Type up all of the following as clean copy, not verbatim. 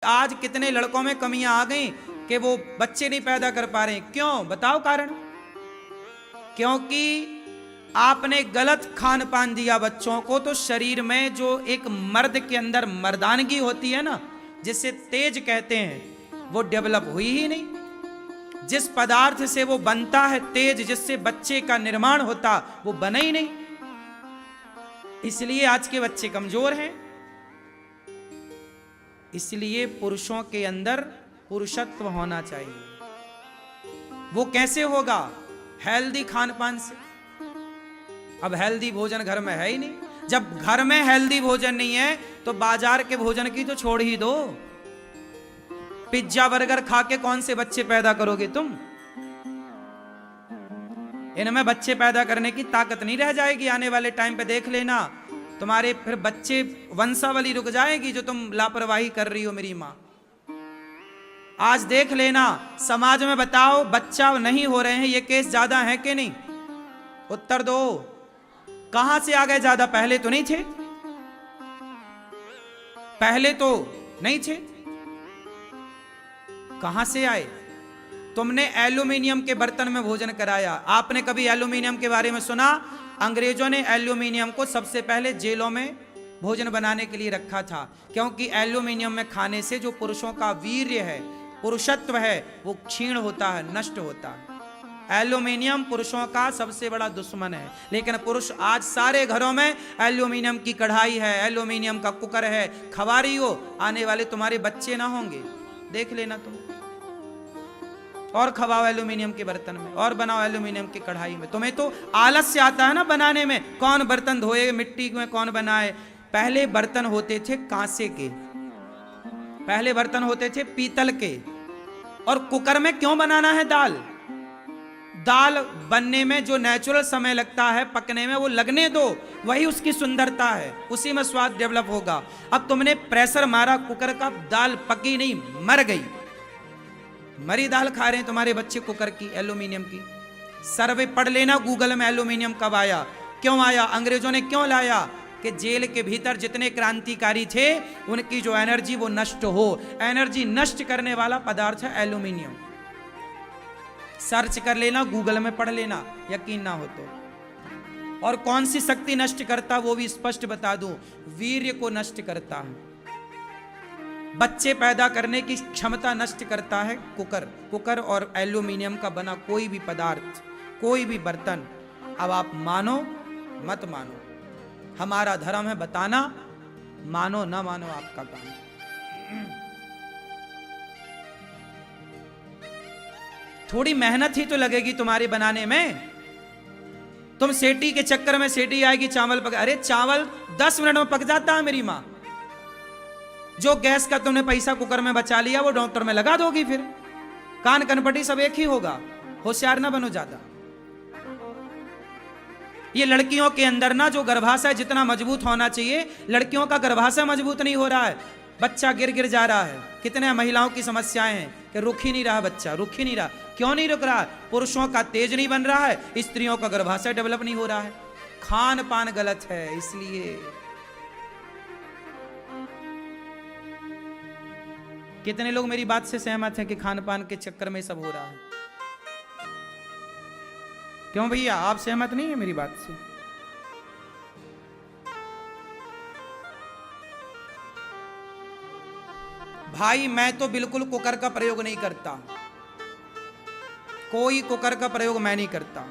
आज कितने लड़कों में कमियां आ गई कि वो बच्चे नहीं पैदा कर पा रहे। क्यों? बताओ कारण। क्योंकि आपने गलत खान पान दिया बच्चों को, तो शरीर में जो एक मर्द के अंदर मर्दानगी होती है ना, जिसे तेज कहते हैं, वो डेवलप हुई ही नहीं। जिस पदार्थ से वो बनता है तेज, जिससे बच्चे का निर्माण होता, वो बना ही नहीं। इसलिए आज के बच्चे कमजोर हैं। इसलिए पुरुषों के अंदर पुरुषत्व होना चाहिए। वो कैसे होगा? हेल्दी खान पान से। अब हेल्दी भोजन घर में है ही नहीं। जब घर में हेल्दी भोजन नहीं है तो बाजार के भोजन की तो छोड़ ही दो। पिज्जा बर्गर खा के कौन से बच्चे पैदा करोगे तुम? इनमें बच्चे पैदा करने की ताकत नहीं रह जाएगी। आने वाले टाइम पे देख लेना, तुम्हारे फिर बच्चे वंशावली रुक जाएगी जो तुम लापरवाही कर रही हो मेरी मां। आज देख लेना, समाज में बताओ बच्चा नहीं हो रहे हैं, ये केस ज्यादा है कि नहीं? उत्तर दो। कहां से आ गए ज्यादा? पहले तो नहीं थे, पहले तो नहीं थे। कहां से आए? तुमने एल्यूमिनियम के बर्तन में भोजन कराया। आपने कभी एल्यूमिनियम के बारे में सुना? अंग्रेजों ने एल्यूमिनियम को सबसे पहले जेलों में भोजन बनाने के लिए रखा था, क्योंकि एल्यूमिनियम में खाने से जो पुरुषों का वीर्य है, पुरुषत्व है, वो क्षीण होता है, नष्ट होता है। एल्यूमिनियम पुरुषों का सबसे बड़ा दुश्मन है। लेकिन पुरुष आज सारे घरों में एल्यूमिनियम की कढ़ाई है, एल्यूमिनियम का कुकर है, खवा रही हो। आने वाले तुम्हारे बच्चे ना होंगे, देख लेना तुम। और खवाओ एल्यूमिनियम के बर्तन में, और बनाओ एल्यूमिनियम की कढ़ाई में। तुम्हें तो आलस से आता है ना बनाने में। कौन बर्तन धोए? मिट्टी में कौन बनाए? पहले बर्तन होते थे कांसे के, पहले बर्तन होते थे पीतल के। और कुकर में क्यों बनाना है दाल? दाल बनने में जो नेचुरल समय लगता है पकने में, वो लगने दो, वही उसकी सुंदरता है, उसी में स्वाद डेवलप होगा। अब तुमने प्रेशर मारा कुकर का, दाल पकी नहीं, मर गई। मरी दाल खा रहे हैं तुम्हारे बच्चे कुकर की, एल्यूमिनियम की। सर्वे पढ़ लेना गूगल में, एल्यूमिनियम कब आया, क्यों आया, अंग्रेजों ने क्यों लाया? कि जेल के भीतर जितने क्रांतिकारी थे उनकी जो एनर्जी वो नष्ट हो। एनर्जी नष्ट करने वाला पदार्थ है एल्यूमिनियम। सर्च कर लेना, गूगल में पढ़ लेना, यकीन ना हो तो। और कौन सी शक्ति नष्ट करता वो भी स्पष्ट बता दूं, वीर्य को नष्ट करता है। बच्चे पैदा करने की क्षमता नष्ट करता है कुकर। कुकर और एल्यूमिनियम का बना कोई भी पदार्थ, कोई भी बर्तन। अब आप मानो मत मानो, हमारा धर्म है बताना, मानो ना मानो आपका काम। थोड़ी मेहनत ही तो लगेगी तुम्हारी बनाने में। तुम सेटी के चक्कर में, सेटी आएगी चावल पक, अरे चावल 10 मिनट में पक जाता है मेरी मां। जो गैस का तुमने पैसा कुकर में बचा लिया वो डॉक्टर में लगा दोगी, फिर कान कनपटी सब एक ही होगा। होशियार ना बनो ज्यादा। ये लड़कियों के अंदर ना जो गर्भाशय जितना मजबूत होना चाहिए, लड़कियों का गर्भाशय मजबूत नहीं हो रहा है। बच्चा गिर गिर जा रहा है। कितने महिलाओं की समस्याएं हैं कि रुक ही नहीं रहा बच्चा, रुक ही नहीं रहा। क्यों नहीं रुक रहा? पुरुषों का तेज नहीं बन रहा है, स्त्रियों का गर्भाशय डेवलप नहीं हो रहा है। खान पान गलत है। इसलिए कितने लोग मेरी बात से सहमत हैं कि खान पान के चक्कर में सब हो रहा है? क्यों भैया, आप सहमत नहीं है मेरी बात से? भाई मैं तो बिल्कुल कुकर का प्रयोग नहीं करता, कोई कुकर का प्रयोग मैं नहीं करता।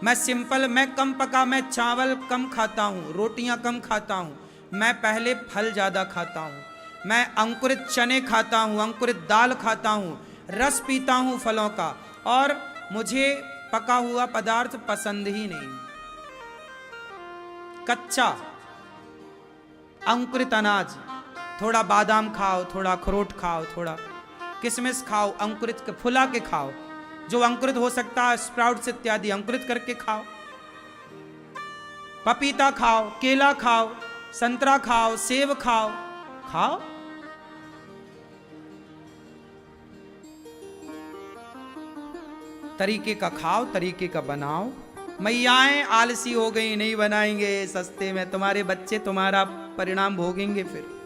मैं सिंपल, मैं कम पका, मैं चावल कम खाता हूं, रोटियां कम खाता हूं। मैं पहले फल ज्यादा खाता हूं। मैं अंकुरित चने खाता हूं, अंकुरित दाल खाता हूं, रस पीता हूं फलों का। और मुझे पका हुआ पदार्थ पसंद ही नहीं। कच्चा अंकुरित अनाज, थोड़ा बादाम खाओ, थोड़ा अखरोट खाओ, थोड़ा किशमिश खाओ, अंकुरित के फुला के खाओ। जो अंकुरित हो सकता है स्प्राउट्स इत्यादि अंकुरित करके खाओ। पपीता खाओ, केला खाओ, संतरा खाओ, सेब खाओ, खाओ। तरीके का खाओ, तरीके का बनाओ। मैयाएं आलसी हो गई, नहीं बनाएंगे सस्ते में। तुम्हारे बच्चे तुम्हारा परिणाम भोगेंगे फिर।